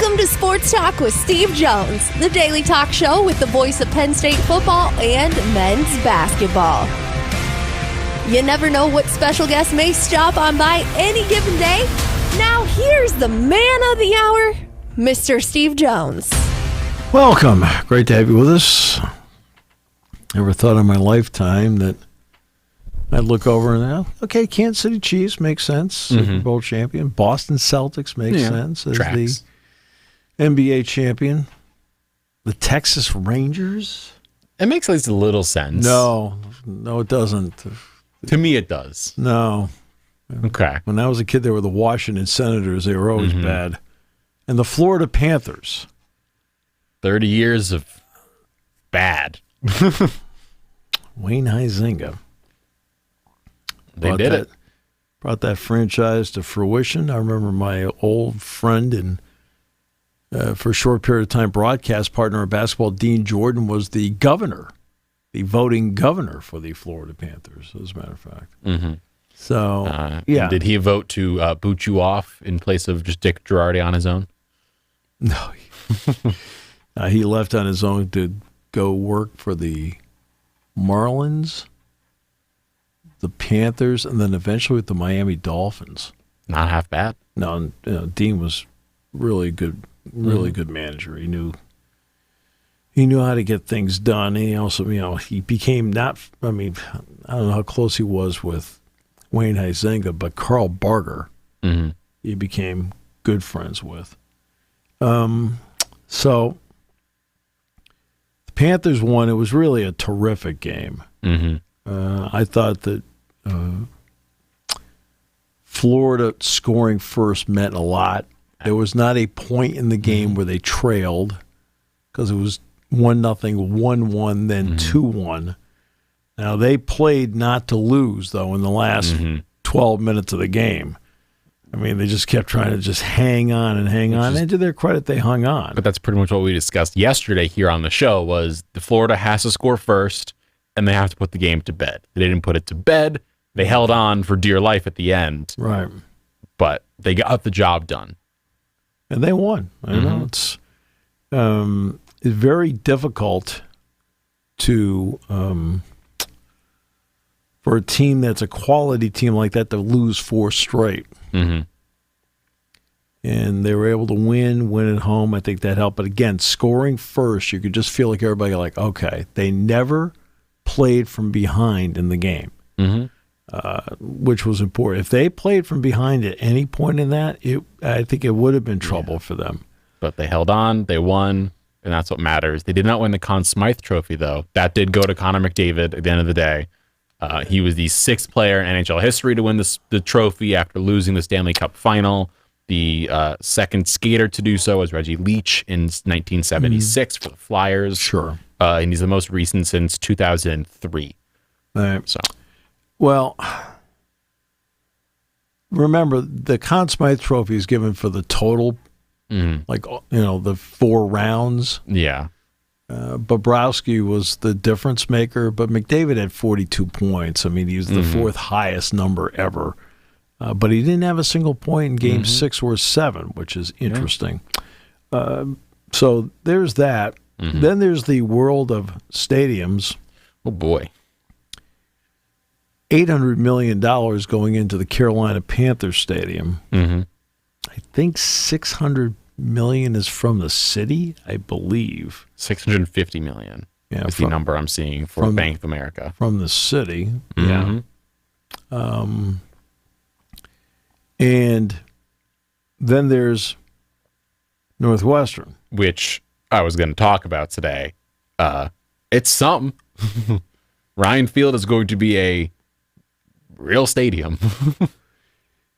Welcome to Sports Talk with Steve Jones, the daily talk show with the voice of Penn State football and men's basketball. You never know what special guest may stop on by any given day. Now here's the man of the hour, Mr. Steve Jones. Welcome. Great to have you with us. Never thought in my lifetime that I'd look over and, okay, Kansas City Chiefs makes sense. Super Bowl champion. Boston Celtics makes sense as the NBA champion. The Texas Rangers. It makes at least a little sense. No, it doesn't. To me, it does. No. Okay. When I was a kid, they were the Washington Senators. They were always bad. And the Florida Panthers. 30 years of bad. Wayne Huizenga. They did it. Brought that franchise to fruition. I remember my old friend and for a short period of time broadcast partner of basketball, Dean Jordan, was the governor, the voting governor for the Florida Panthers, as a matter of fact. So, yeah. Did he vote to boot you off in place of just Dick Girardi on his own? No. He left on his own to go work for the Marlins, the Panthers, and then eventually with the Miami Dolphins. Not half bad. No, Dean was really good manager. He knew how to get things done. And he also, he became I don't know how close he was with Wayne Huizenga, but Carl Barger, he became good friends with. So the Panthers won. It was really a terrific game. I thought that Florida scoring first meant a lot. There was not a point in the game where they trailed because it was 1-0, 1-1, then 2-1. Now, they played not to lose, though, in the last 12 minutes of the game. I mean, they just kept trying to just hang on and hang on. And to their credit, they hung on. But that's pretty much what we discussed yesterday here on the show was the Florida has to score first, and they have to put the game to bed. They didn't put it to bed. They held on for dear life at the end. Right. But they got the job done. And they won. I know it's very difficult to for a team that's a quality team like that to lose 4 straight. And they were able to win at home. I think that helped. But again, scoring first, you could just feel like everybody like, okay, they never played from behind in the game, which was important. If they played from behind at any point in that, I think it would have been trouble for them. But they held on, they won, and that's what matters. They did not win the Conn Smythe Trophy, though. That did go to Connor McDavid at the end of the day. He was the 6th player in NHL history to win the trophy after losing the Stanley Cup final. The second skater to do so was Reggie Leach in 1976 for the Flyers. Sure. And he's the most recent since 2003. So, well, remember, the Conn Smythe Trophy is given for the total, the 4 rounds. Yeah. Bobrovsky was the difference maker, but McDavid had 42 points. I mean, he was the 4th highest number ever. But he didn't have a single point in Game 6 or 7, which is interesting. So there's that. Then there's the world of stadiums. Oh, boy. $800 million going into the Carolina Panthers Stadium. I think $600 million is from the city, I believe. $650 million is the number I'm seeing for Bank of America. From the city, yeah. And then there's Northwestern. Which I was going to talk about today. It's something. Ryan Field is going to be a real stadium.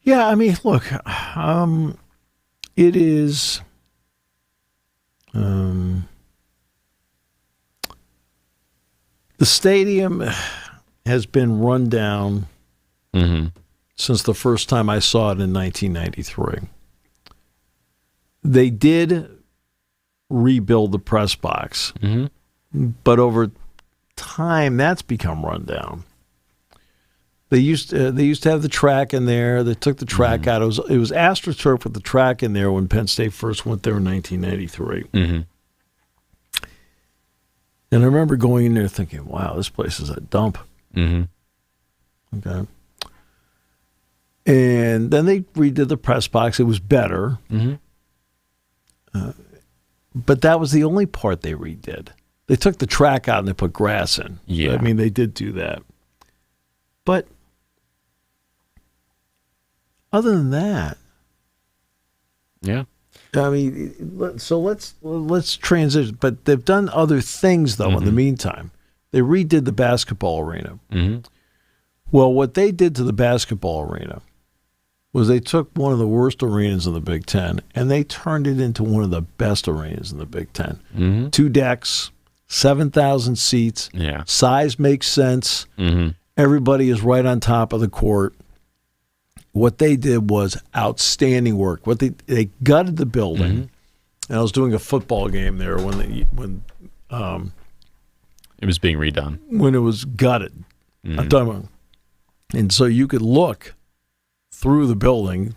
Yeah, I mean, look, it is the stadium has been run down since the first time I saw it in 1993. They did rebuild the press box, but over time that's become run down. They used to have the track in there. They took the track out. It was AstroTurf with the track in there when Penn State first went there in 1993. Mm-hmm. And I remember going in there thinking, "Wow, this place is a dump." Mm-hmm. Okay. And then they redid the press box. It was better. Mm-hmm. But that was the only part they redid. They took the track out and they put grass in. Yeah. I mean, they did do that. But other than that, Yeah. I mean, so let's transition. But they've done other things, though, in the meantime. They redid the basketball arena. Mm-hmm. Well, what they did to the basketball arena was they took one of the worst arenas in the Big Ten and they turned it into one of the best arenas in the Big Ten. Mm-hmm. 2 decks, 7,000 seats. Yeah. Size makes sense. Mm-hmm. Everybody is right on top of the court. What they did was outstanding work. What they gutted the building. And I was doing a football game there when It was being redone. when it was gutted. I'm talking about, and so you could look through the building,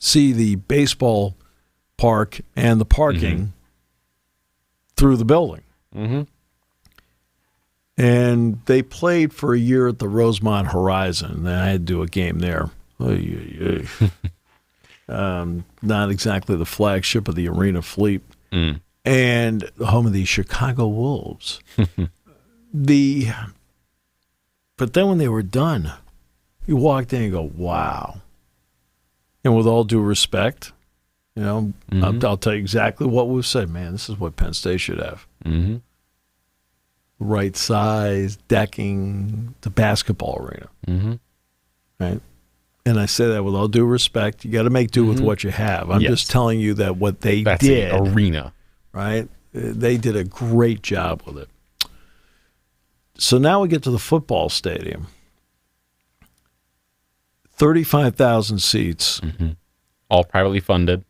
see the baseball park and the parking through the building. Mm-hmm. And they played for a year at the Rosemont Horizon. And I had to do a game there. Not exactly the flagship of the arena fleet. And the home of the Chicago Wolves. But then when they were done, you walked in and go, wow. And with all due respect, I'll tell you exactly what we've said. Man, this is what Penn State should have. Mm-hmm. Right size, decking, the basketball arena. Mm-hmm. Right? And I say that with all due respect. You got to make do with what you have. I'm just telling you that what That's did. an arena. Right? They did a great job with it. So now we get to the football stadium. 35,000 seats. Mm-hmm. All privately funded.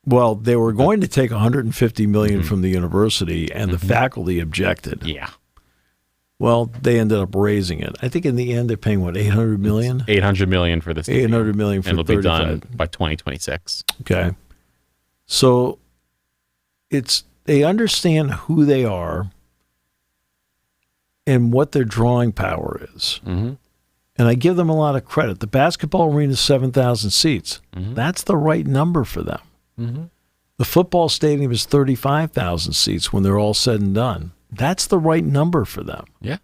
Well, they were going to take $150 million from the university, and the faculty objected. Yeah. Well, they ended up raising it. I think in the end they're paying, what, $800 million? $800 million for this. $800 million for and it'll be 35. done by 2026. Okay. So they understand who they are and what their drawing power is. Mm-hmm. And I give them a lot of credit. The basketball arena is 7,000 seats. That's the right number for them. Mm-hmm. The football stadium is 35,000 seats when they're all said and done. That's the right number for them. Yeah.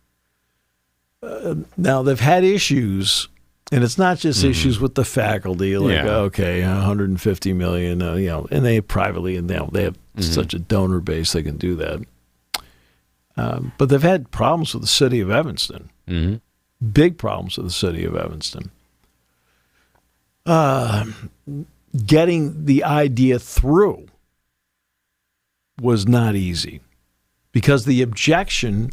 Now, they've had issues, and it's not just issues with the faculty, like, okay, $150 million, and they privately, and they have such a donor base, they can do that. But they've had problems with the city of Evanston. Big problems with the city of Evanston. Getting the idea through was not easy because the objection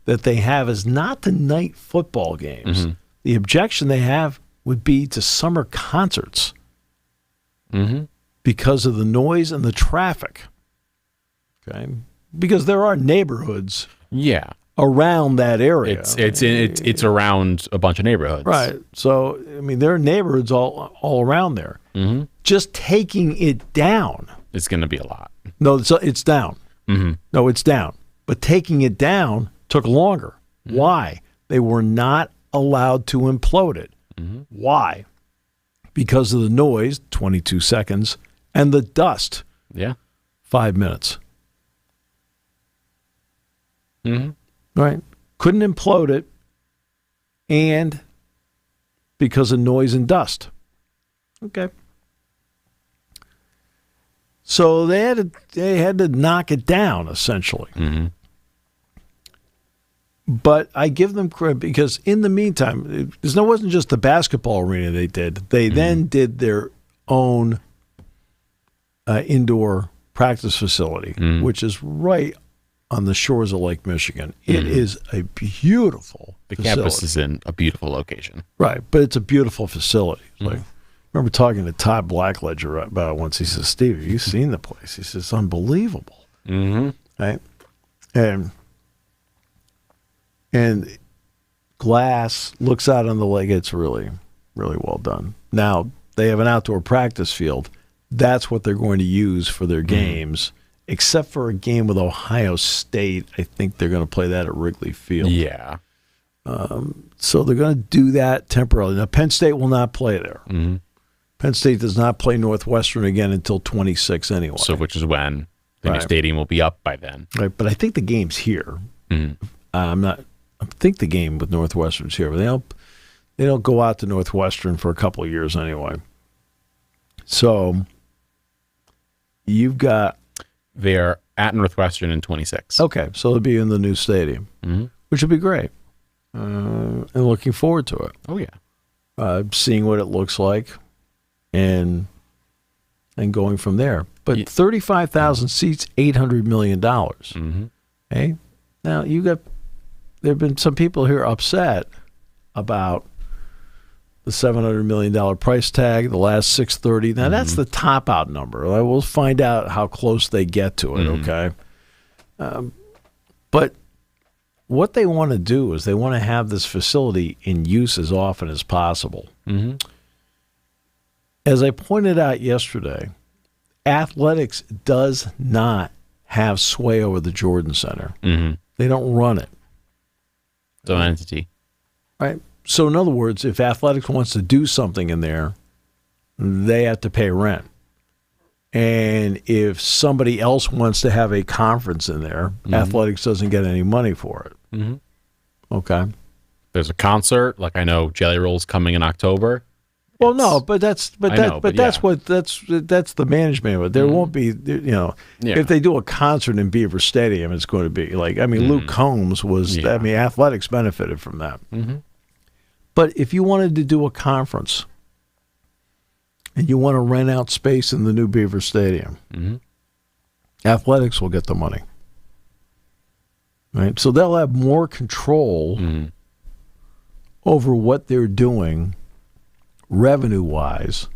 that they have is not the night football games. The objection they have would be to summer concerts because of the noise and the traffic. Okay, because there are neighborhoods. Yeah. Around that area. It's around a bunch of neighborhoods. Right. So, I mean, there are neighborhoods all around there. Just taking it down. It's going to be a lot. No, it's down. No, it's down. But taking it down took longer. Why? They were not allowed to implode it. Why? Because of the noise, 22 seconds, and the dust, 5 minutes. Right? Couldn't implode it, and because of noise and dust. Okay. So they had to knock it down, essentially. But I give them credit because in the meantime, it wasn't just the basketball arena they did. They then did their own indoor practice facility, which is right on the shores of Lake Michigan. It is a beautiful facility. Campus is in a beautiful location. Right, but it's a beautiful facility. Like, I remember talking to Todd Blackledger about it once. He says, Steve, have you seen the place? He says, it's unbelievable. Right? And glass looks out on the lake. It's really, really well done. Now, they have an outdoor practice field. That's what they're going to use for their games, except for a game with Ohio State. I think they're going to play that at Wrigley Field. Yeah. So they're going to do that temporarily. Now, Penn State will not play there. Mm-hmm. Penn State does not play Northwestern again until 26 anyway. So which is when the new stadium will be up by then. Right, but I think the game's here. Mm-hmm. I think the game with Northwestern's here, but they don't go out to Northwestern for a couple of years anyway. So you've got... They're at Northwestern in 26. Okay, so they'll be in the new stadium, which will be great. And looking forward to it. Oh, yeah. Seeing what it looks like and going from there. But 35,000 seats, $800 million. Okay? Now, there have been some people here upset about the $700 million price tag, the last 630. Now, that's the top-out number. We'll find out how close they get to it, okay? But what they want to do is they want to have this facility in use as often as possible. As I pointed out yesterday, athletics does not have sway over the Jordan Center. They don't run it. It's an entity. Right? So, in other words, if athletics wants to do something in there, they have to pay rent. And if somebody else wants to have a conference in there, athletics doesn't get any money for it. Okay. There's a concert, like I know Jelly Roll's coming in October. Well, no, but that's the management of it. There won't be, if they do a concert in Beaver Stadium, it's going to be like, Luke Combs was, athletics benefited from that. But if you wanted to do a conference and you want to rent out space in the new Beaver Stadium, athletics will get the money. Right? So they'll have more control over what they're doing revenue-wise,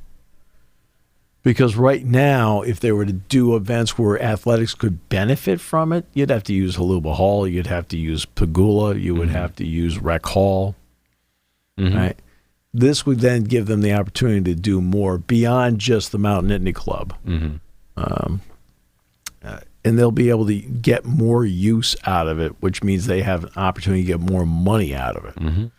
because right now, if they were to do events where athletics could benefit from it, you'd have to use Haluba Hall, you'd have to use Pagula, you would have to use Rec Hall. Right? This would then give them the opportunity to do more beyond just the Mount Nittany Club. And they'll be able to get more use out of it, which means they have an opportunity to get more money out of it.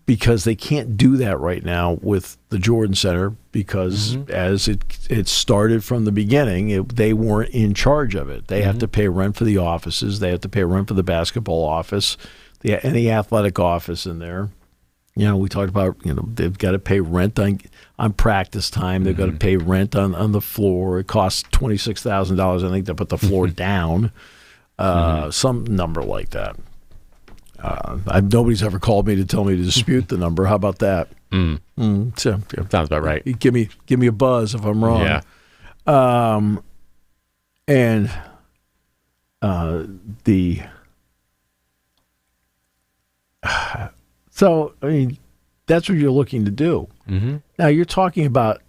Because they can't do that right now with the Jordan Center because as it started from the beginning, they weren't in charge of it. They have to pay rent for the offices. They have to pay rent for the basketball office, any athletic office in there. We talked about, they've got to pay rent on practice time. They've got to pay rent on the floor. It costs $26,000, I think, to put the floor down, some number like that. Nobody's ever called me to tell me to dispute the number. How about that? So, Sounds about right. Give me a buzz if I'm wrong. So, that's what you're looking to do. Now, you're talking about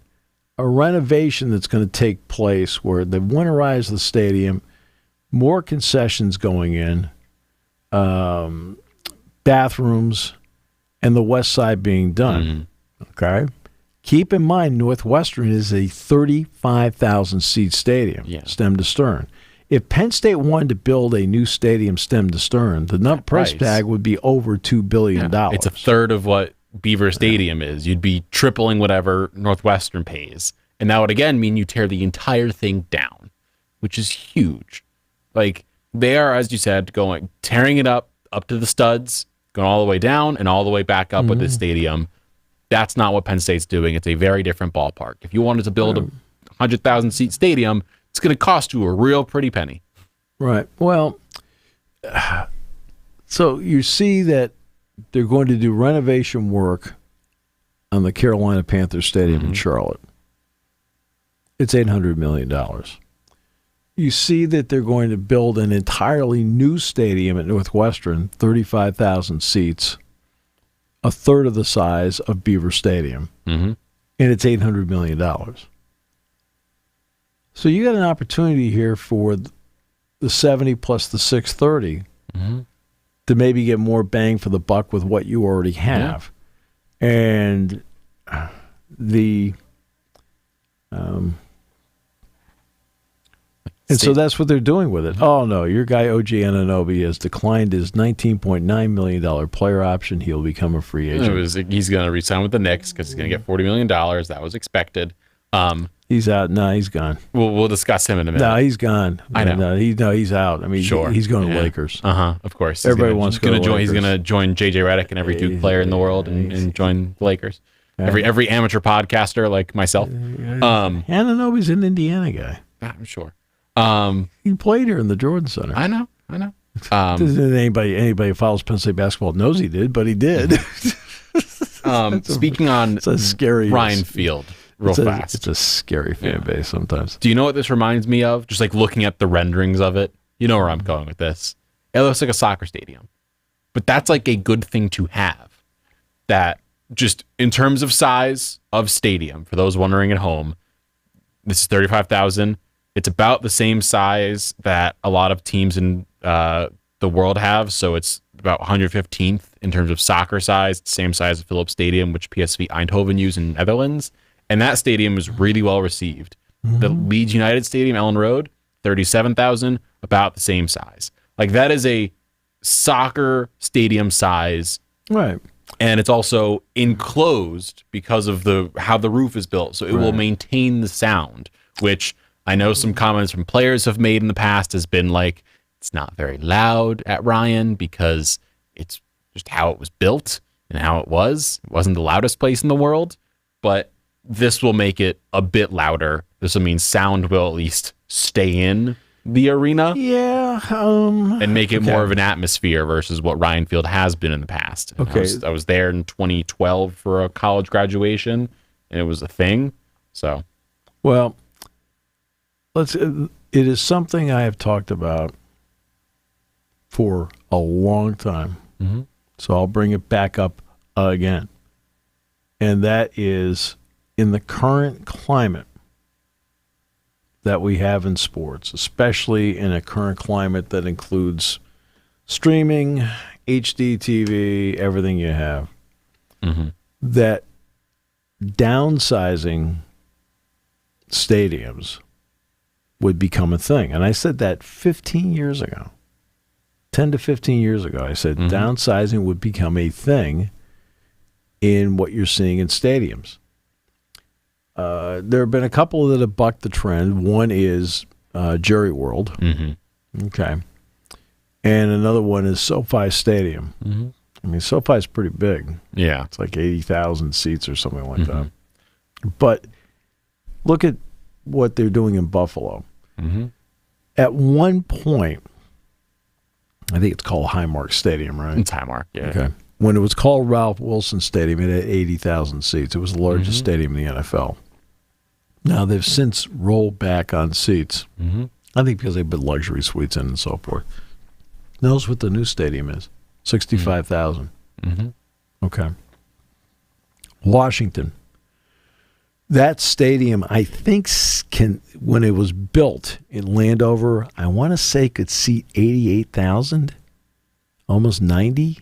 a renovation that's going to take place where they've winterized the stadium, more concessions going in, bathrooms, and the west side being done. Okay? Keep in mind, Northwestern is a 35,000-seat stadium, stem to stern. If Penn State wanted to build a new stadium stem to stern, the price tag would be over $2 billion. It's a third of what Beaver Stadium is. You'd be tripling whatever Northwestern pays. And that would, again, mean you tear the entire thing down, which is huge. Like, they are, as you said, tearing it up to the studs, going all the way down and all the way back up with the stadium. That's not what Penn State's doing. It's a very different ballpark. If you wanted to build a 100,000-seat stadium, it's going to cost you a real pretty penny. Right. Well, so you see that they're going to do renovation work on the Carolina Panthers Stadium in Charlotte. It's $800 million. You see that they're going to build an entirely new stadium at Northwestern, 35,000 seats, a third of the size of Beaver Stadium, and it's $800 million. So you got an opportunity here for the 70 plus the 630 to maybe get more bang for the buck with what you already have. Yeah. And so that's what they're doing with it. Oh, no, your guy OG Anunoby has declined his $19.9 million player option. He'll become a free agent. He's going to re-sign with the Knicks because he's going to get $40 million. That was expected. He's out. No, he's gone. We'll discuss him in a minute. No, he's gone. I know. He's out. I mean, sure. He's going to Lakers. Of course. Everybody wants to go to Lakers. He's going to join JJ Redick and every Duke player in the world and join the Lakers. Every amateur podcaster like myself. Anunoby's an Indiana guy. I'm sure. He played here in the Jordan Center. I know. Anybody who follows Penn State basketball knows he did, but he did. Speaking on it's a scary Ryan Field, fast. It's a scary fan base sometimes. Do you know what this reminds me of? Just like looking at the renderings of it. You know where I'm going with this. It looks like a soccer stadium. But that's like a good thing to have. That just in terms of size of stadium, for those wondering at home, this is 35,000. It's about the same size that a lot of teams in the world have. So it's about 115th in terms of soccer size, same size as Philips Stadium, which PSV Eindhoven use in the Netherlands. And that stadium is really well received. Mm-hmm. The Leeds United Stadium, Ellen Road, 37,000, about the same size. Like that is a soccer stadium size. Right. And it's also enclosed because of how the roof is built. So it will maintain the sound, which I know some comments from players have made in the past has been like, it's not very loud at Ryan because it's just how it was built and how it was. It wasn't the loudest place in the world, but this will make it a bit louder. This will mean sound will at least stay in the arena. Yeah. And make it more of an atmosphere versus what Ryan Field has been in the past. Okay. I was there in 2012 for a college graduation and it was a thing. So, well, it is something I have talked about for a long time. Mm-hmm. So I'll bring it back up again. And that is in the current climate that we have in sports, especially in a current climate that includes streaming, HD TV, everything you have, that downsizing stadiums would become a thing. And I said that 15 years ago, 10 to 15 years ago. I said downsizing would become a thing in what you're seeing in stadiums. There have been a couple that have bucked the trend. One is Jerry World. Mm-hmm. Okay. And another one is SoFi Stadium. Mm-hmm. I mean, SoFi is pretty big. Yeah. It's like 80,000 seats or something like that. But look at what they're doing in Buffalo. Mm-hmm. At one point, I think it's called Highmark Stadium, right? It's Highmark, yeah. Okay. When it was called Ralph Wilson Stadium, it had 80,000 seats. It was the largest stadium in the NFL. Now, they've since rolled back on seats. Mm-hmm. I think because they put luxury suites in and so forth. Knows what the new stadium is? 65,000. Mm-hmm. Okay. Washington. That stadium, I think, when it was built in Landover, I want to say could seat 88,000, almost 90.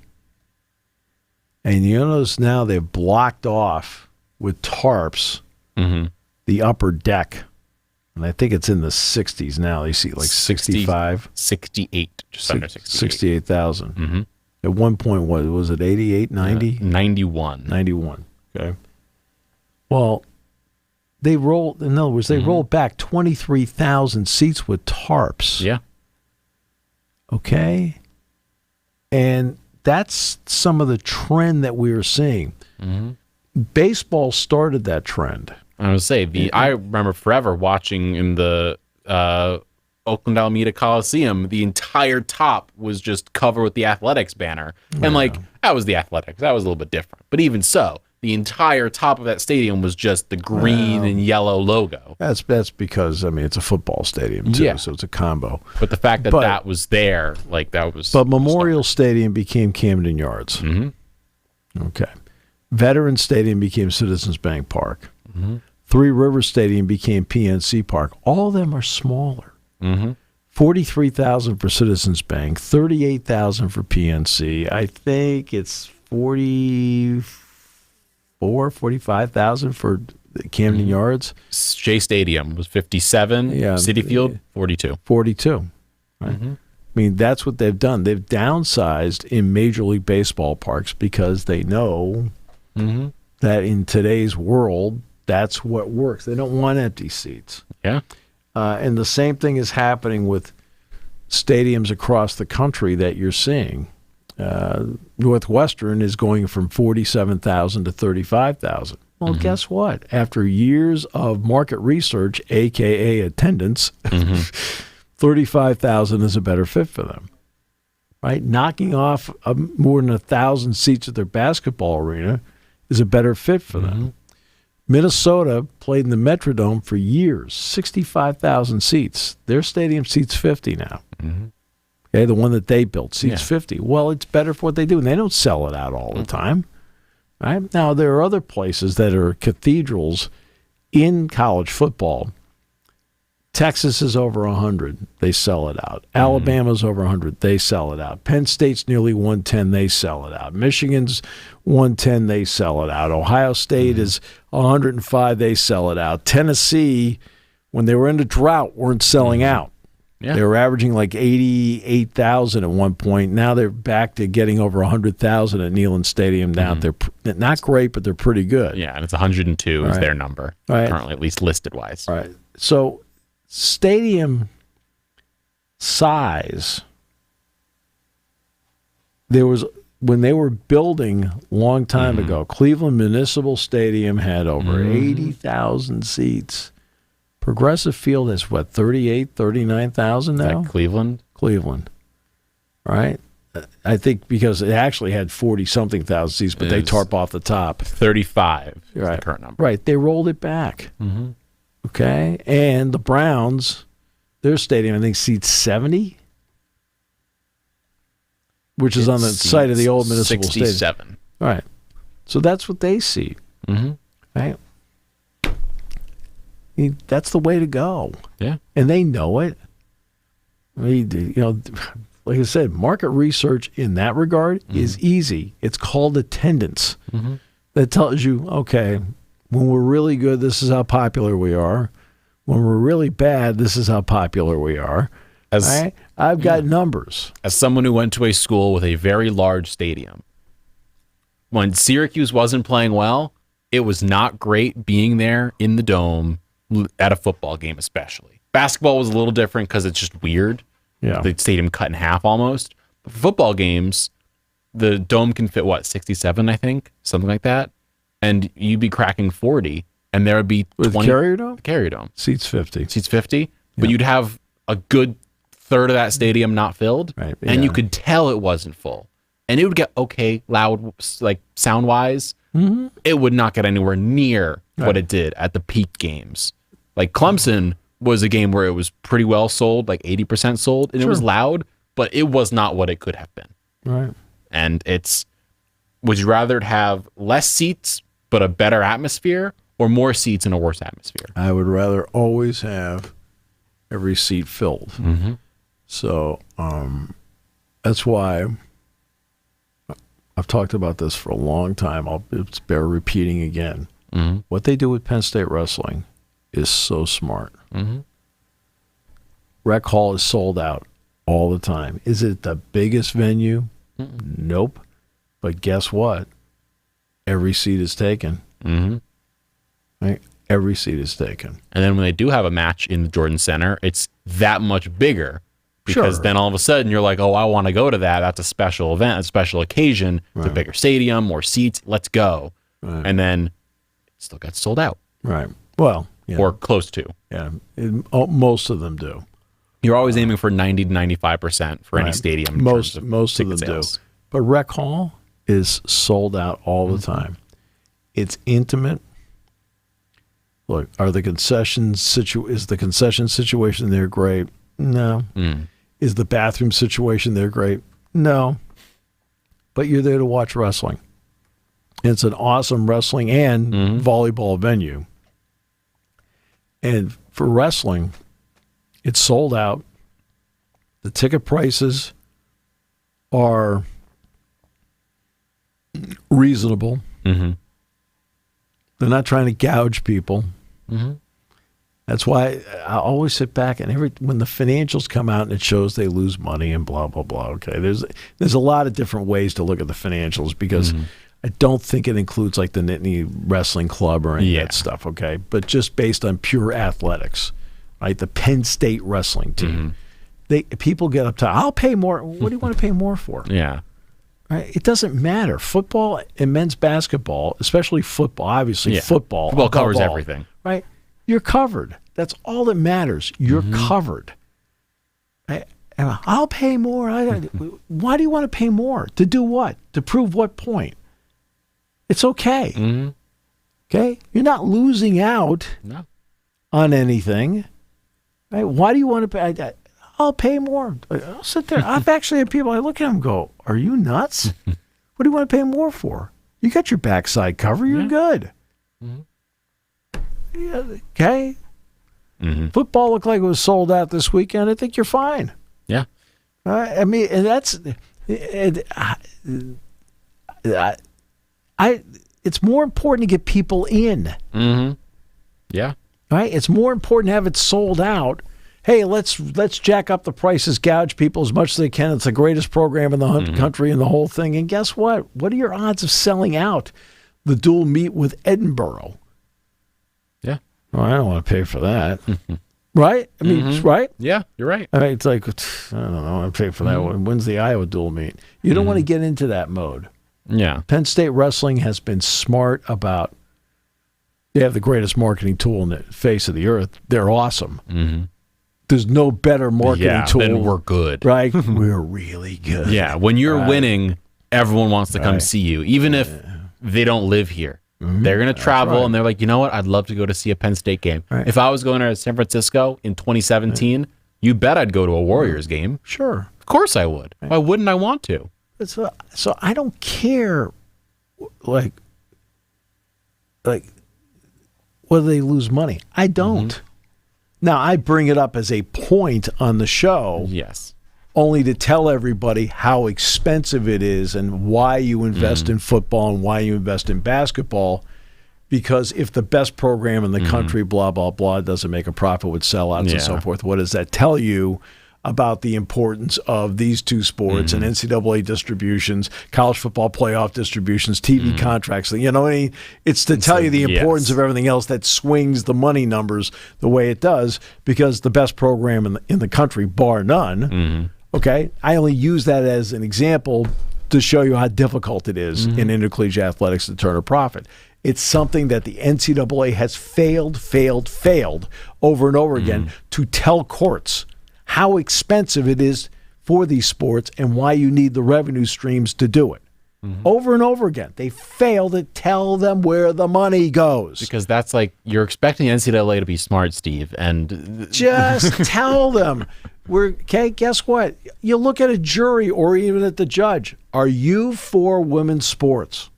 And you notice now they've blocked off with tarps the upper deck. And I think it's in the 60s now. They see like 65. 68, just under 68. 68,000. Mm-hmm. At one point, what was it, 88, 90? 91. 91, okay. Well, they rolled back 23,000 seats with tarps. Yeah. Okay? And that's some of the trend that we were seeing. Mm-hmm. Baseball started that trend. I would say I remember forever watching in the Oakland Alameda Coliseum, the entire top was just covered with the Athletics banner. Yeah. And that was the Athletics. That was a little bit different. But even so, the entire top of that stadium was just the green and yellow logo. That's because, it's a football stadium too, so it's a combo. But the fact that that was there, that was... But Memorial Stadium became Camden Yards. Mm-hmm. Okay. Veterans Stadium became Citizens Bank Park. Mm-hmm. Three Rivers Stadium became PNC Park. All of them are smaller. Mm-hmm. 43,000 for Citizens Bank, 38,000 for PNC. I think it's 45,000 for Camden Yards. Shea Stadium was 57. Yeah. Citi Field, 42. 42. Right? I mean, that's what they've done. They've downsized in Major League Baseball parks because they know that in today's world, that's what works. They don't want empty seats. Yeah. And the same thing is happening with stadiums across the country that you're seeing. Northwestern is going from 47,000 to 35,000. Well, guess what? After years of market research, a.k.a. attendance, 35,000 is a better fit for them. Right? Knocking off more than 1,000 seats at their basketball arena is a better fit for them. Minnesota played in the Metrodome for years, 65,000 seats. Their stadium seats 50 now. Okay, the one that they built seats 50. Well, it's better for what they do, and they don't sell it out all the time. Right? Now, there are other places that are cathedrals in college football. Texas is over 100. They sell it out. Alabama's over 100. They sell it out. Penn State's nearly 110. They sell it out. Michigan's 110. They sell it out. Ohio State is 105. They sell it out. Tennessee, when they were in the drought, weren't selling out. Yeah. They were averaging like 88,000 at one point. Now they're back to getting over 100,000 at Neyland Stadium now. They're not great, but they're pretty good. Yeah, and it's 102 is their number, currently, at least listed-wise. All right. So stadium size, there was, when they were building a long time ago, Cleveland Municipal Stadium had over 80,000 seats. Progressive Field has, what, 39,000 now? Cleveland? Cleveland. Right? I think because it actually had 40-something thousand seats, but they tarp off the top. 35 is the current number. Right. They rolled it back. Okay? And the Browns, their stadium, I think, seats 70, which is on the site of the old municipal 67. stadium. Right. So that's what they see. Right? That's the way to go. Yeah. And they know it. I mean, like I said, market research in that regard is easy. It's called attendance. That tells you, okay, when we're really good, this is how popular we are. When we're really bad, this is how popular we are. Right? I've got numbers. As someone who went to a school with a very large stadium, when Syracuse wasn't playing well, it was not great being there in the dome at a football game, especially. Basketball was a little different because it's just weird. Yeah. The stadium cut in half almost. But for football games, the dome can fit, 67, I think? Something like that. And you'd be cracking 40, and there would be 20. Carrier Dome? Carrier Dome. Seats 50. Seats 50. But you'd have a good third of that stadium not filled. Right. And you could tell it wasn't full. And it would get okay loud, like sound-wise. It would not get anywhere near what it did at the peak games. Like Clemson was a game where it was pretty well sold, like 80% sold, and it was loud, but it was not what it could have been. Right. And would you rather have less seats but a better atmosphere, or more seats and a worse atmosphere? I would rather always have every seat filled. So that's why I've talked about this for a long time. It's bear repeating again. What they do with Penn State wrestling is so smart. Rec Hall is sold out all the time. Is it the biggest venue? Nope. But guess what? Every seat is taken. Right? Every seat is taken. And then when they do have a match in the Jordan Center, it's that much bigger. Because then all of a sudden you're like, oh, I want to go to that. That's a special event, a special occasion. It's a bigger stadium, more seats. Let's go. And then it still gets sold out. Right. Well, or close to. Yeah. Most of them do. You're always aiming for 90 to 95% for any stadium. Most of them sales. do. But Rec Hall is sold out all the time. It's intimate. Look, is the concession situation there great? No. Is the bathroom situation there great? No. But you're there to watch wrestling. It's an awesome wrestling and volleyball venue. And for wrestling, it's sold out The ticket prices are reasonable. Mm-hmm. They're not trying to gouge people. Mm-hmm. That's why I always sit back and when the financials come out and it shows they lose money and blah, blah, blah. Okay, there's a lot of different ways to look at the financials because I don't think it includes like the Nittany Wrestling Club or any of that stuff, okay? But just based on pure athletics, right? The Penn State wrestling team. People get up to, I'll pay more. What do you want to pay more for? Yeah. Right? It doesn't matter. Football and men's basketball, especially football, obviously football. Football covers everything. Right? You're covered. That's all that matters. You're covered. I'll pay more. Why do you want to pay more? To do what? To prove what point? It's okay. Okay? You're not losing out on anything. Right? Why do you want to pay? I'll pay more. I'll sit there. I've actually had people, I look at them and go, are you nuts? What do you want to pay more for? You got your backside cover. You're good. Yeah, okay? Football looked like it was sold out this weekend. I think you're fine. Yeah. I mean, and that's it's more important to get people in. Yeah. Right? It's more important to have it sold out. Hey, let's jack up the prices, gouge people as much as they can. It's the greatest program in the country and the whole thing. And guess what? What are your odds of selling out the dual meet with Edinburgh? Yeah. Well, I don't want to pay for that. Right? I mean, right? Yeah, you're right. I mean, it's like, I don't know, I want to pay for that one. When's the Iowa dual meet? You don't want to get into that mode. Yeah. Penn State wrestling has been smart about, they have the greatest marketing tool in the face of the earth. They're awesome. There's no better marketing tool. Then we're good. Right? We're really good. Yeah. When you're winning, everyone wants to come see you, even if they don't live here. They're going to travel, and they're like, you know what? I'd love to go to see a Penn State game. If I was going to San Francisco in 2017, you bet I'd go to a Warriors game. Sure. Of course I would. Why wouldn't I want to? So I don't care, like whether they lose money. I don't. Now, I bring it up as a point on the show. Yes. Only to tell everybody how expensive it is and why you invest in football and why you invest in basketball. Because if the best program in the country, blah, blah, blah, doesn't make a profit with sellouts and so forth, what does that tell you about the importance of these two sports and NCAA distributions, college football playoff distributions, TV contracts? You know what I mean? It's to tell you the importance of everything else that swings the money numbers the way it does, because the best program in the country, bar none, okay? I only use that as an example to show you how difficult it is in intercollegiate athletics to turn a profit. It's something that the NCAA has failed over and over again to tell courts how expensive it is for these sports and why you need the revenue streams to do it. Over and over again. They fail to tell them where the money goes. Because that's like, you're expecting NCAA to be smart, Steve, and just tell them. Okay, guess what? You look at a jury or even at the judge. Are you for women's sports?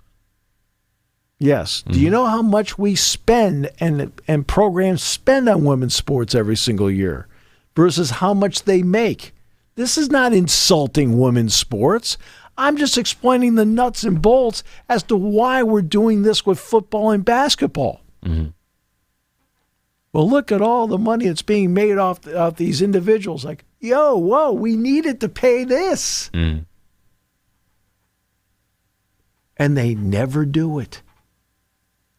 Yes. Do you know how much we spend and programs spend on women's sports every single year versus how much they make? This is not insulting women's sports. I'm just explaining the nuts and bolts as to why we're doing this with football and basketball. Well, look at all the money that's being made off these individuals. Like, whoa, we needed to pay this. And they never do it.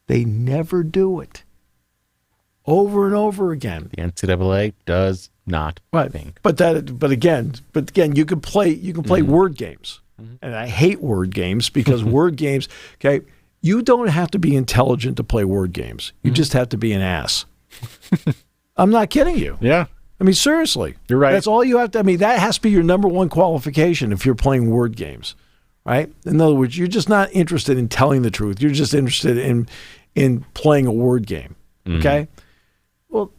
They never do it. Over and over again. the NCAA does not think. But again, you can play word games. And I hate word games because word games, okay, you don't have to be intelligent to play word games. You just have to be an ass. I'm not kidding you. Yeah. I mean, seriously. You're right. That's all you have to, I mean, that has to be your number one qualification if you're playing word games, right? In other words, you're just not interested in telling the truth. You're just interested in playing a word game, okay? Well,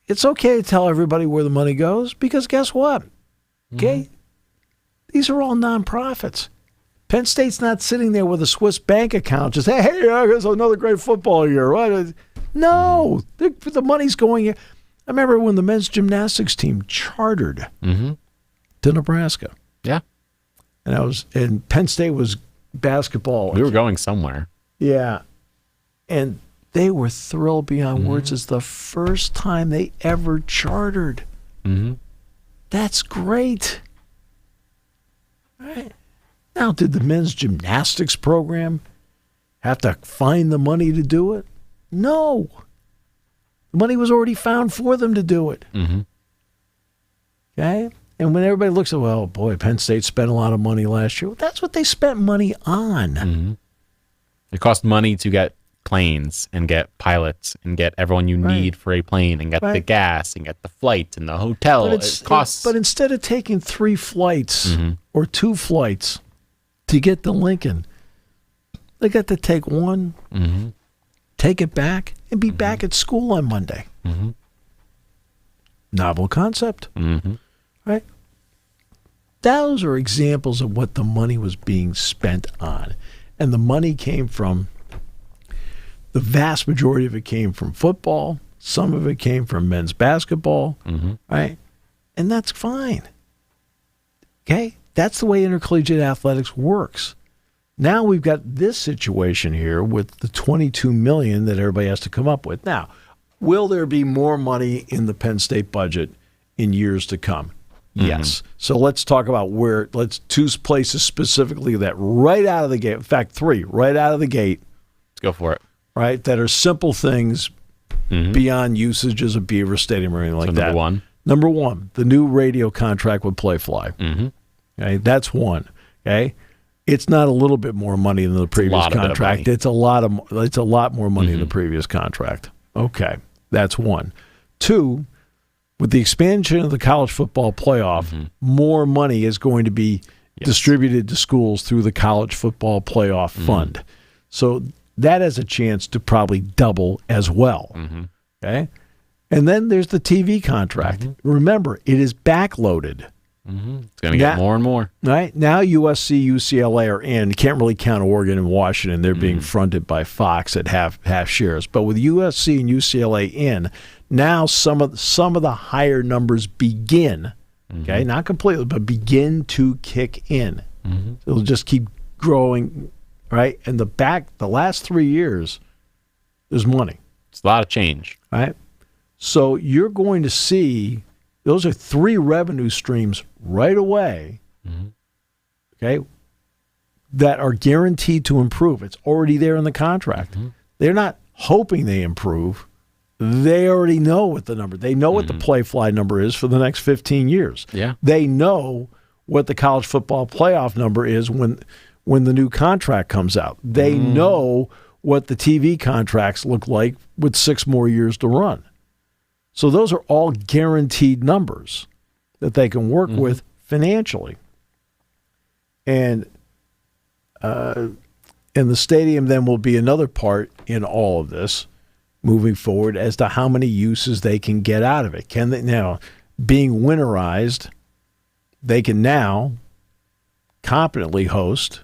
it's okay to tell everybody where the money goes because guess what? Okay? These are all nonprofits. Penn State's not sitting there with a Swiss bank account just, hey, here's another great football year. Right? No, the money's going in. I remember when the men's gymnastics team chartered to Nebraska. Yeah. And Penn State was basketball. We were going somewhere. Yeah. And they were thrilled beyond words. It's the first time they ever chartered. Mm-hmm. That's great. All right. Now, did the men's gymnastics program have to find the money to do it? No. The money was already found for them to do it. Mm-hmm. Okay? And when everybody looks at, well, boy, Penn State spent a lot of money last year. Well, that's what they spent money on. Mm-hmm. It cost money to get planes and get pilots and get everyone you need for a plane and get the gas and get the flight and the hotel. But instead of taking 3 flights or 2 flights to get to Lincoln, they got to take 1, take it back, and be back at school on Monday. Mm-hmm. Novel concept. Right? Those are examples of what the money was being spent on. And the money came from, the vast majority of it came from football. Some of it came from men's basketball. Right? And that's fine. Okay? That's the way intercollegiate athletics works. Now we've got this situation here with the $22 million that everybody has to come up with. Now, will there be more money in the Penn State budget in years to come? Yes. So let's talk about let's 2 places specifically that right out of the gate, in fact, 3 right out of the gate. Let's go for it. Right? That are simple things beyond usages of Beaver Stadium or anything like that. Number one, the new radio contract with Playfly. Okay, that's one. Okay. It's not a little bit more money than the previous contract. It's a lot more money than the previous contract. Okay. That's one. 2, with the expansion of the college football playoff, more money is going to be distributed to schools through the college football playoff fund. So that has a chance to probably double as well. Okay? And then there's the TV contract. Remember, it is backloaded. It's going to get more and more. Right? Now USC, UCLA are in. You can't really count Oregon and Washington. They're being fronted by Fox at half shares. But with USC and UCLA in, now some of the higher numbers begin, okay, not completely, but begin to kick in. It'll just keep growing, right? And the last 3 years, there's money. It's a lot of change. Right? So you're going to see, those are 3 revenue streams right away, okay, that are guaranteed to improve. It's already there in the contract. They're not hoping they improve. They already know what the number. They know what the Playfly number is for the next 15 years. Yeah. They know what the college football playoff number is when the new contract comes out. They know what the TV contracts look like with 6 more years to run. So those are all guaranteed numbers that they can work with financially. And the stadium then will be another part in all of this moving forward as to how many uses they can get out of it. Can they now, being winterized, they can now competently host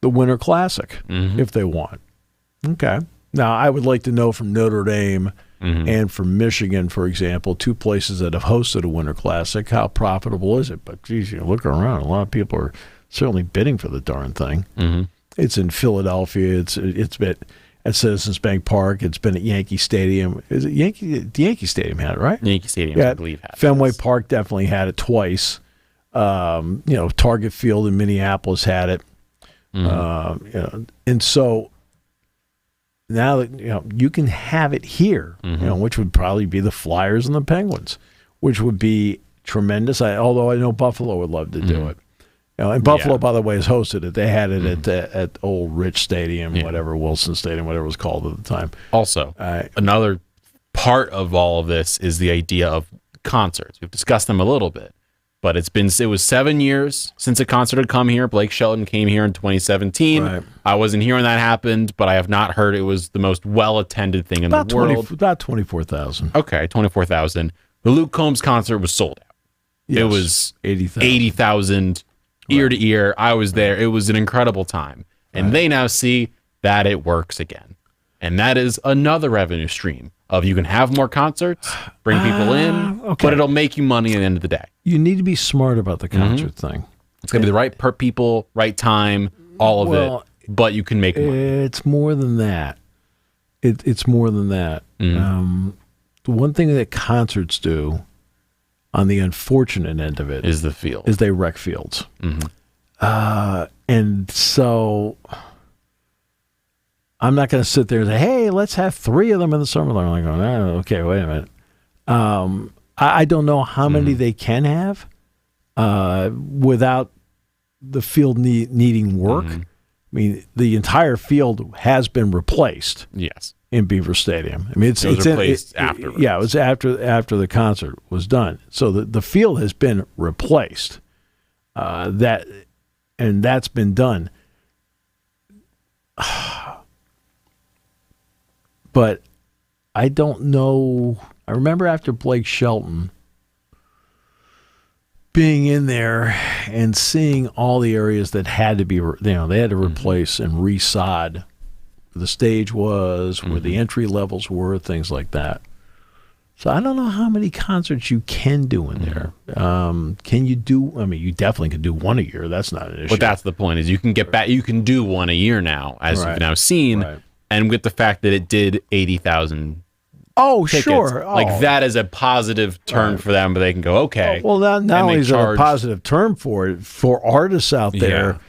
the Winter Classic if they want. Okay. Now, I would like to know from Notre Dame and from Michigan, for example, 2 places that have hosted a Winter Classic, how profitable is it? But, geez, you look around, a lot of people are certainly bidding for the darn thing. It's in Philadelphia. It's been at Citizens Bank Park. It's been at Yankee Stadium. Is it Yankee? The Yankey Stadium had it, right? Yankee Stadium, I believe, had it. Fenway Park definitely had it twice. Target Field in Minneapolis had it. And so now that you can have it here, which would probably be the Flyers and the Penguins, which would be tremendous. Although I know Buffalo would love to do it. And Buffalo, by the way, has hosted it. They had it at Old Rich Stadium, whatever, Wilson Stadium, whatever it was called at the time. Also, another part of all of this is the idea of concerts. We've discussed them a little bit, but it was 7 years since a concert had come here. Blake Shelton came here in 2017. Right. I wasn't here when that happened, but I have not heard it was the most well-attended thing in the world. About 24,000. Okay, 24,000. The Luke Combs concert was sold out. Yes, it was 80,000 ear to ear. I was there. It was an incredible time. And they now see that it works again. And that is another revenue stream of you can have more concerts, bring people in, okay. but it'll make you money at the end of the day. You need to be smart about the concert thing. It's going to be the right people, right time, all of it, but you can make money. It's more than that. It's more than that. The one thing that concerts do, on the unfortunate end of it, Is the field. is they wreck fields. And so I'm not going to sit there and say, hey, let's have 3 of them in the summer. I'm like, oh, okay, wait a minute. I don't know how many they can have without the field needing work. I mean, the entire field has been replaced. Yes. In Beaver Stadium. I mean, it's replaced afterwards. Yeah, it was after the concert was done. So the field has been replaced. That's been done. But I don't know. I remember after Blake Shelton being in there and seeing all the areas that had to be, they had to replace and resod where the stage was, where the entry levels were, things like that. So I don't know how many concerts you can do in there. Can you do? I mean, you definitely can do one a year. That's not an issue. But that's the point: is you can get back. You can do one a year now, as you've now seen, and with the fact that it did 80,000. Oh, tickets, sure. Like that is a positive turn for them, but they can go, okay. Well, not only is it a positive term for it, for artists out there,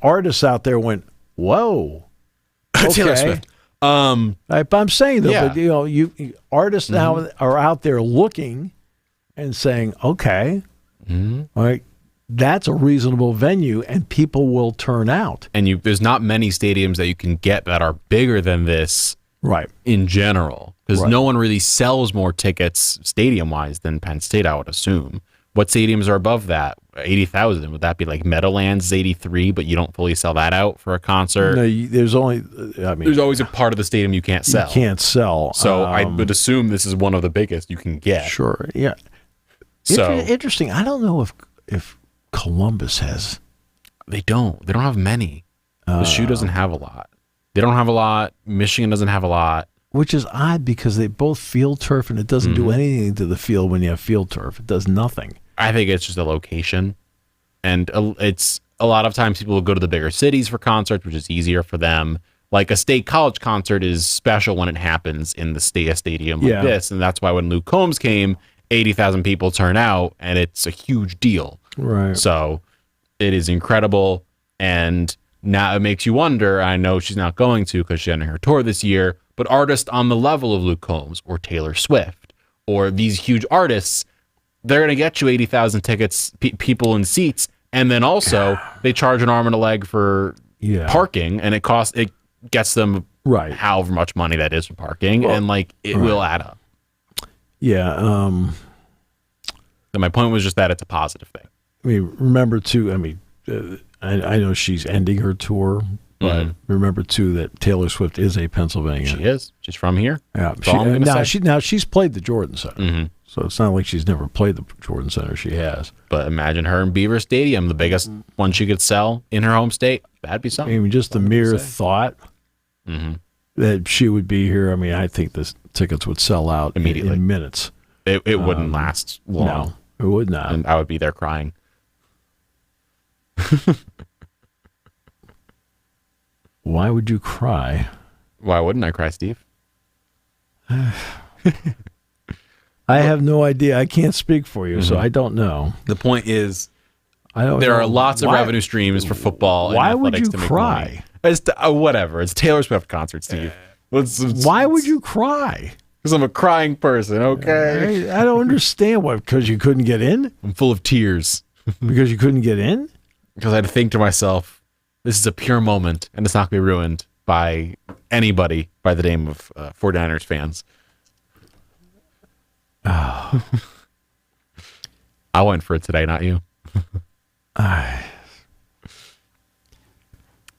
artists out there went, whoa. Okay. Taylor Swift. I'm saying though, but artists now are out there looking and saying, okay, all right, that's a reasonable venue, and people will turn out. And there's not many stadiums that you can get that are bigger than this, right? In general, because no one really sells more tickets stadium-wise than Penn State, I would assume. What stadiums are above that? 80,000. Would that be like Meadowlands 83, but you don't fully sell that out for a concert? No, there's only, there's always a part of the stadium you can't sell. You can't sell. So I would assume this is one of the biggest you can get. Sure, yeah. So interesting. I don't know if Columbus has. They don't have many. The Shoe doesn't have a lot. They don't have a lot. Michigan doesn't have a lot. Which is odd because they both field turf, and it doesn't do anything to the field when you have field turf. It does nothing. I think it's just a location. And it's a lot of times people will go to the bigger cities for concerts, which is easier for them. Like a state college concert is special when it happens in the stadium like this. And that's why when Luke Combs came, 80,000 people turn out, and it's a huge deal. Right. So it is incredible. And now it makes you wonder, I know she's not going to because she hadn't her tour this year, but artists on the level of Luke Combs or Taylor Swift or these huge artists, they're going to get you 80,000 tickets, people in seats, and then also they charge an arm and a leg for parking, and it gets them however much money that is for parking, and like it will add up. Yeah. And my point was just that it's a positive thing. I mean, remember too. I mean, I know she's ending her tour. But remember too that Taylor Swift is a Pennsylvanian. She is. She's from here. Yeah. She's played the Jordan Center, so it's not like she's never played the Jordan Center. She has. But imagine her in Beaver Stadium, the biggest one she could sell in her home state. That'd be something. I mean, just the mere thought that she would be here. I mean, I think the tickets would sell out immediately in minutes. It wouldn't last long. No, it would not. And I would be there crying. Why would you cry? Why wouldn't I cry, Steve? I have no idea. I can't speak for you, so I don't know. The point is, there are lots of revenue streams for football. Why and would you to make cry? It's whatever. It's Taylor Swift concert, Steve. Why would you cry? Because I'm a crying person. Okay. I don't understand. What? Because you couldn't get in? I'm full of tears. Because you couldn't get in? Because I had to think to myself, this is a pure moment, and it's not going to be ruined by anybody by the name of 49ers fans. Oh. I went for it today, not you.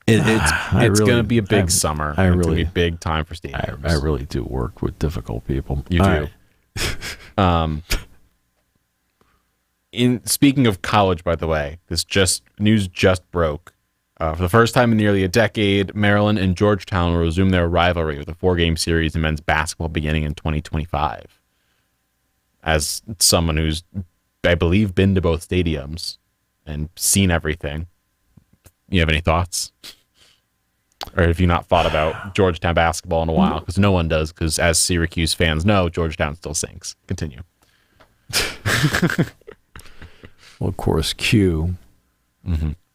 It's going to be a big summer. It's going to be a big time for stadiums. I really do work with difficult people. You do. Right. In speaking of college, by the way, news just broke. For the first time in nearly a decade, Maryland and Georgetown will resume their rivalry with a 4-game series in men's basketball beginning in 2025. As someone who's, I believe, been to both stadiums and seen everything, you have any thoughts? Or have you not thought about Georgetown basketball in a while? Because no one does, because as Syracuse fans know, Georgetown still sinks. Continue. Well, of course, Q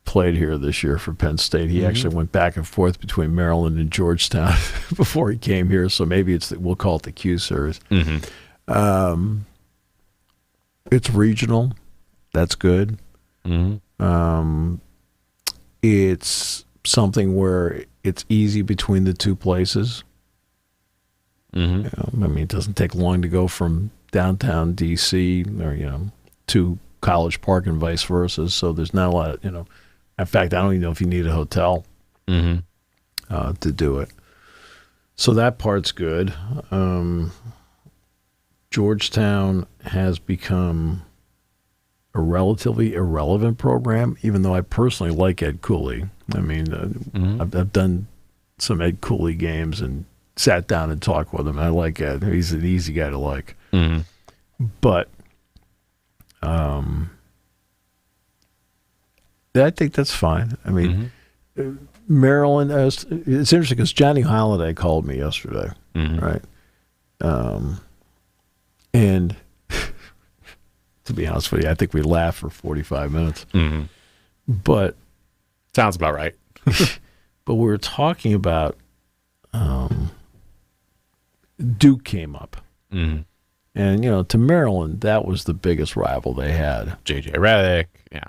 played here this year for Penn State. He actually went back and forth between Maryland and Georgetown before he came here, so maybe we'll call it the Q series. It's regional. That's good. It's something where it's easy between the two places. You know, I mean, it doesn't take long to go from downtown D.C. or to College Park and vice versa. So there's not a lot of, in fact, I don't even know if you need a hotel to do it. So that part's good. Georgetown has become a relatively irrelevant program, even though I personally like Ed Cooley. I mean, I've done some Ed Cooley games and sat down and talked with him. I like Ed. He's an easy guy to like. But I think that's fine. I mean, Maryland, it's interesting because Johnny Holiday called me yesterday, right? And to be honest with you, I think we laughed for 45 minutes. But sounds about right. But we were talking about Duke came up. And, to Maryland, that was the biggest rival they had. J.J. Redick, yeah.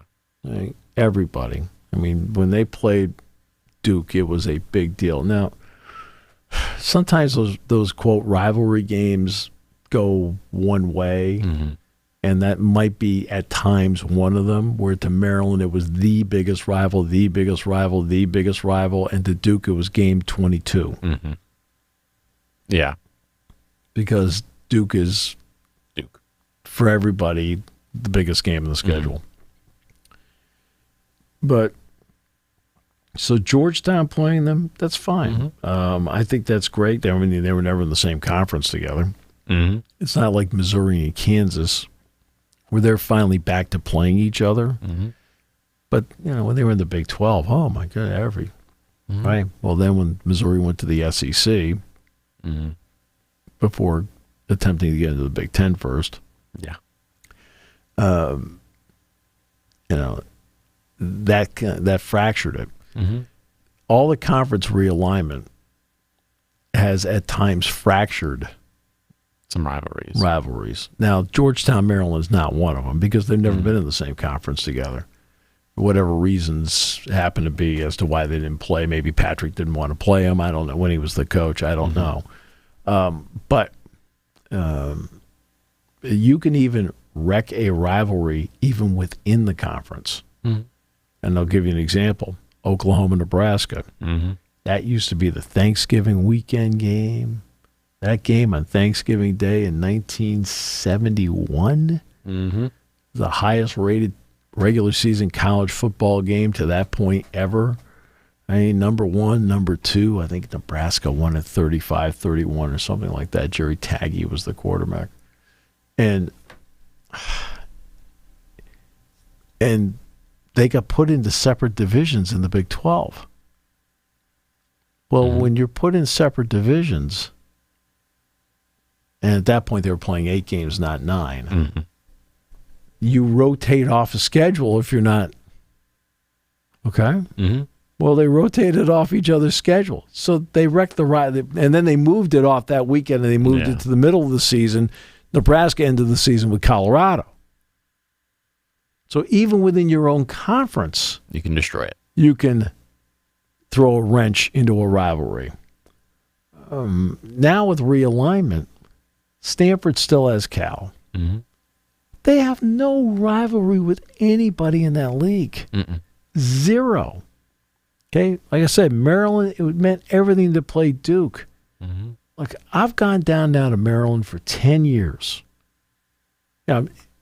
Everybody. I mean, when they played Duke, it was a big deal. Now, sometimes those quote, rivalry games go one way, and that might be at times one of them, where to Maryland it was the biggest rival, and to Duke it was game 22. Yeah. Because Duke is, for everybody, the biggest game in the schedule. But, so Georgetown playing them, that's fine. I think that's great. They were never in the same conference together. It's not like Missouri and Kansas, where they're finally back to playing each other. But, when they were in the Big 12, oh my God, right? Well, then when Missouri went to the SEC, before attempting to get into the Big 10 first. Yeah. That fractured it. All the conference realignment has at times fractured some rivalries. Now, Georgetown, Maryland is not one of them because they've never been in the same conference together. Whatever reasons happen to be as to why they didn't play. Maybe Patrick didn't want to play him. I don't know. When he was the coach, I don't know. But you can even wreck a rivalry even within the conference. And I'll give you an example. Oklahoma, Nebraska. That used to be the Thanksgiving weekend game. That game on Thanksgiving Day in 1971, the highest rated regular season college football game to that point ever. I mean, number one, number two, I think Nebraska won at 35-31 or something like that. Jerry Taggy was the quarterback. And they got put into separate divisions in the Big 12. Well, when you're put in separate divisions, and at that point they were playing 8 games, not 9, you rotate off a schedule if you're not. Okay? Well, they rotated off each other's schedule. So they wrecked the ride, and then they moved it off that weekend, and they moved it to the middle of the season. Nebraska ended the season with Colorado. So even within your own conference, you can destroy it. You can throw a wrench into a rivalry. Now with realignment, Stanford still has Cal. They have no rivalry with anybody in that league. Zero. Okay? Like I said, Maryland, it meant everything to play Duke. Like, I've gone down now to Maryland for 10 years.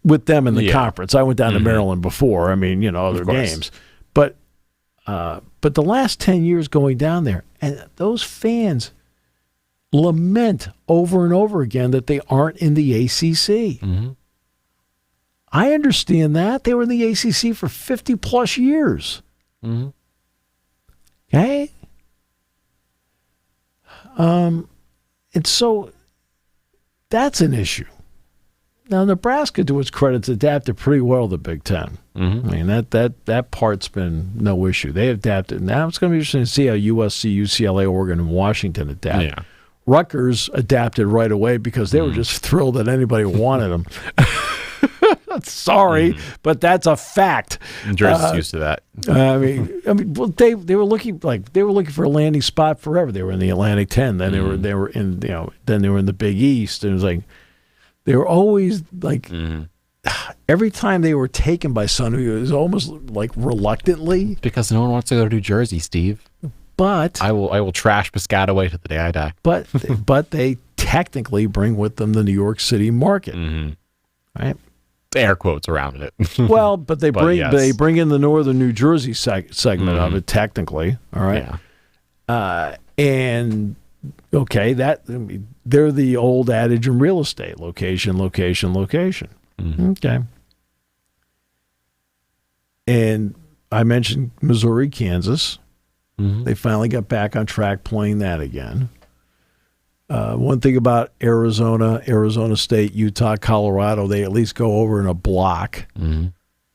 With them in the conference. I went down to Maryland before. I mean, other games. But But the last 10 years going down there, and those fans lament over and over again that they aren't in the ACC. Mm-hmm. I understand that. They were in the ACC for 50-plus years. Mm-hmm. Okay? And so that's an issue. Now, Nebraska, to its credit, adapted pretty well to the Big Ten. Mm-hmm. I mean, that part's been no issue. They adapted. Now it's going to be interesting to see how USC, UCLA, Oregon, and Washington adapt. Yeah. Rutgers adapted right away because they were just thrilled that anybody wanted them. Sorry, but that's a fact. Jersey's used to that. I mean, well, they were looking for a landing spot forever. They were in the Atlantic 10. Then they were in then they were in the Big East. And it was like they were always like every time they were taken by somebody, it was almost like reluctantly Because no one wants to go to New Jersey, Steve. But I will trash Piscataway to the day I die. But they technically bring with them the New York City market, right? Air quotes around it. Well, but they bring in the northern New Jersey segment of it technically. All right, and okay, they're the old adage in real estate: location, location, location. Okay, and I mentioned Missouri, Kansas. They finally got back on track playing that again. One thing about Arizona State, Utah, Colorado, they at least go over in a block.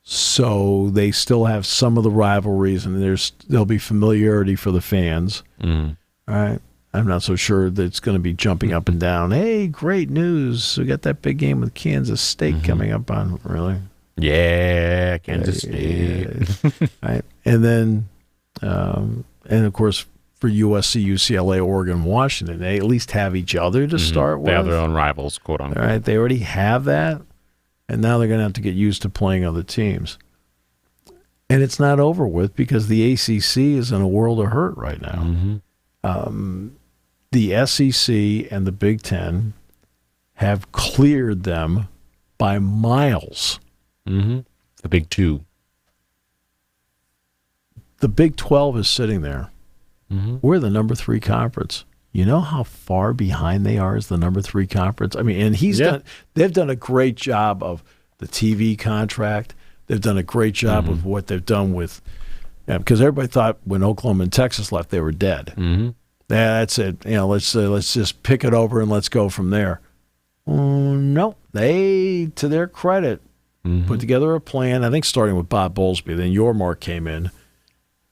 So they still have some of the rivalries, and there'll be familiarity for the fans. All right. I'm not so sure that it's going to be jumping up and down. Hey, great news. We got that big game with Kansas State coming up on, really? Yeah, Kansas State. Right. And then, and of course, for USC, UCLA, Oregon, Washington, they at least have each other to start with. They have their own rivals, quote unquote. All right, they already have that, and now they're going to have to get used to playing other teams. And it's not over with because the ACC is in a world of hurt right now. The SEC and the Big Ten have cleared them by miles. The Big Two. The Big 12 is sitting there. We're the number 3 conference. You know how far behind they are as the number 3 conference? I mean, and they've done a great job of the TV contract. They've done a great job of what they've done with, because everybody thought when Oklahoma and Texas left, they were dead. That's it. Let's just pick it over and let's go from there. No, they, to their credit, put together a plan. I think starting with Bob Bowlesby, then Yormark came in,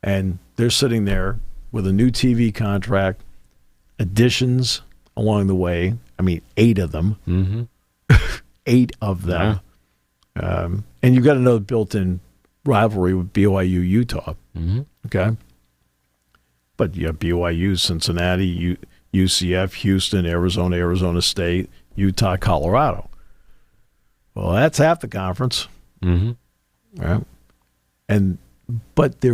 and they're sitting there with a new TV contract, additions along the way. I mean, 8 of them. 8 of them. Yeah. And you've got another built-in rivalry with BYU, Utah. Okay? But you have BYU, Cincinnati, UCF, Houston, Arizona State, Utah, Colorado. Well, that's half the conference. Right? But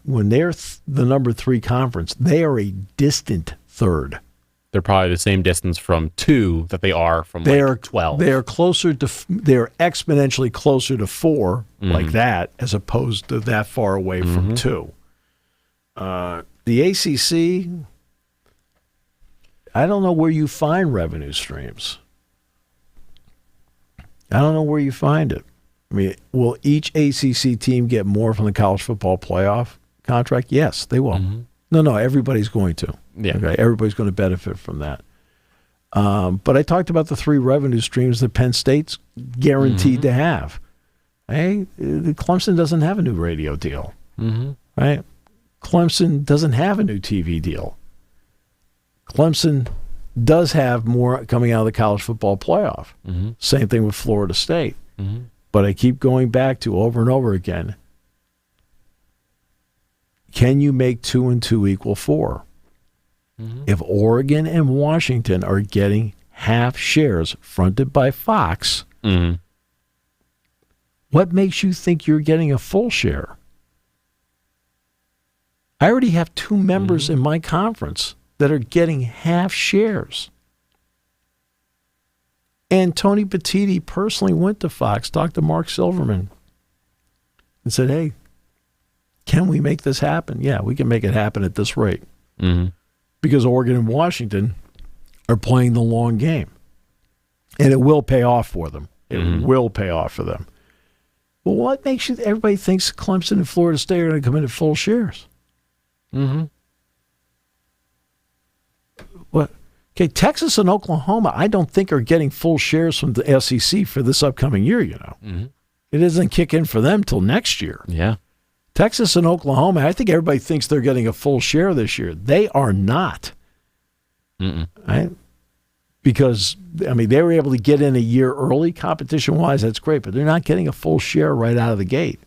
when they're the number 3 conference, they are a distant third. They're probably the same distance from 2 that they are from 12. They are closer to. They're exponentially closer to 4 like that, as opposed to that far away from 2. The ACC, I don't know where you find revenue streams. I don't know where you find it. I mean, will each ACC team get more from the college football playoff contract? Yes, they will. No, everybody's going to. Yeah. Okay, everybody's going to benefit from that. But I talked about the 3 revenue streams that Penn State's guaranteed to have. Hey, Clemson doesn't have a new radio deal. Right? Clemson doesn't have a new TV deal. Clemson does have more coming out of the college football playoff. Same thing with Florida State. But I keep going back to over and over again. Can you make 2 and 2 equal 4? If Oregon and Washington are getting half shares fronted by Fox, what makes you think you're getting a full share? I already have 2 members in my conference that are getting half shares. And Tony Petitti personally went to Fox, talked to Mark Silverman, and said, hey, can we make this happen? Yeah, we can make it happen at this rate. Because Oregon and Washington are playing the long game. And it will pay off for them. It will pay off for them. Well, what makes you, everybody thinks Clemson and Florida State are going to come in at full shares? What? Okay, Texas and Oklahoma, I don't think are getting full shares from the SEC for this upcoming year, you know. It doesn't kick in for them till next year. Yeah. Texas and Oklahoma, I think everybody thinks they're getting a full share this year. They are not. Right? Because, I mean, they were able to get in a year early competition-wise. That's great, but they're not getting a full share right out of the gate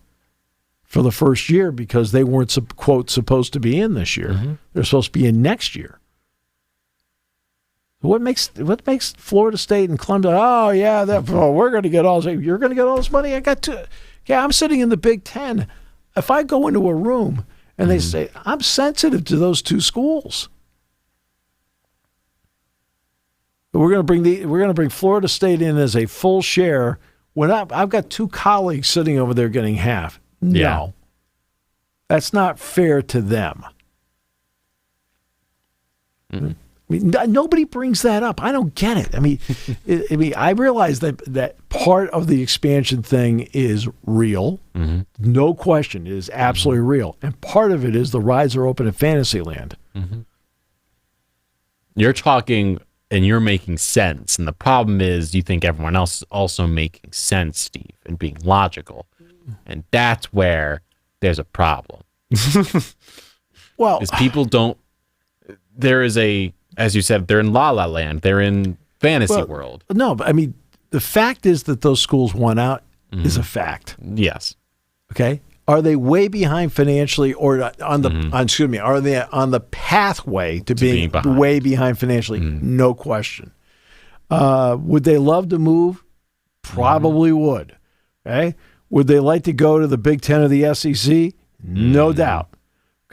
for the first year because they weren't, quote, supposed to be in this year. They're supposed to be in next year. What makes Florida State and Clemson, oh, yeah, we're going to get all this. You're going to get all this money? I got to. Yeah, I'm sitting in the Big Ten. If I go into a room and they say, I'm sensitive to those two schools. We're going to bring Florida State in as a full share when I've got two colleagues sitting over there getting half. No. That's not fair to them. I mean, nobody brings that up. I don't get it. I mean, I realize that part of the expansion thing is real. No question. It is absolutely real. And part of it is the rides are open in Fantasyland. You're talking and you're making sense. And the problem is you think everyone else is also making sense, Steve, and being logical. And that's where there's a problem. Well, is people don't, there is as you said, they're in La La Land. They're in fantasy world. No, but I mean, the fact is that those schools won out is a fact. Yes. Okay. Are they way behind financially, or are they on the pathway to being behind. Way behind financially? No question. Would they love to move? Probably would. Okay. Would they like to go to the Big Ten or the SEC? No doubt.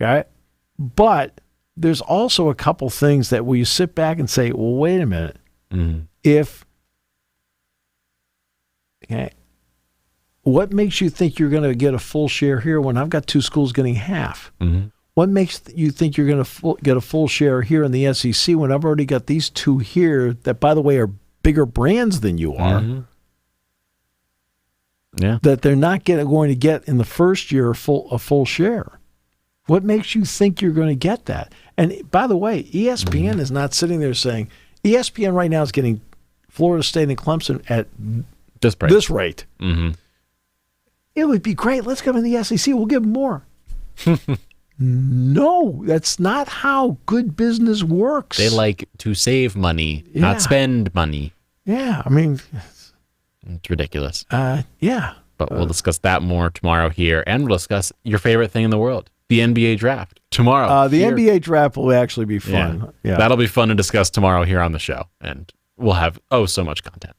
Okay. But there's also a couple things that you sit back and say, well, wait a minute. What makes you think you're going to get a full share here when I've got two schools getting half? What makes you think you're going to get a full share here in the SEC when I've already got these two here that, by the way, are bigger brands than you are? Yeah. That they're not going to get in the first year a full share. What makes you think you're going to get that? And by the way, ESPN is not sitting there saying, ESPN right now is getting Florida State and Clemson at this rate. It would be great. Let's come in the SEC. We'll give them more. No, that's not how good business works. They like to save money, not spend money. Yeah, I mean, it's ridiculous. Yeah. But we'll discuss that more tomorrow here, and we'll discuss your favorite thing in the world, the NBA draft, tomorrow. The NBA draft will actually be fun. Yeah. That'll be fun to discuss tomorrow here on the show, and we'll have so much content.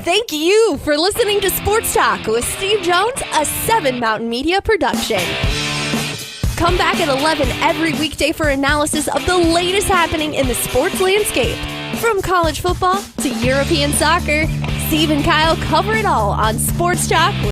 Thank you for listening to Sports Talk with Steve Jones, a 7 Mountain Media production. Come back at 11 every weekday for analysis of the latest happening in the sports landscape. From college football to European soccer, Steve and Kyle cover it all on Sports Talk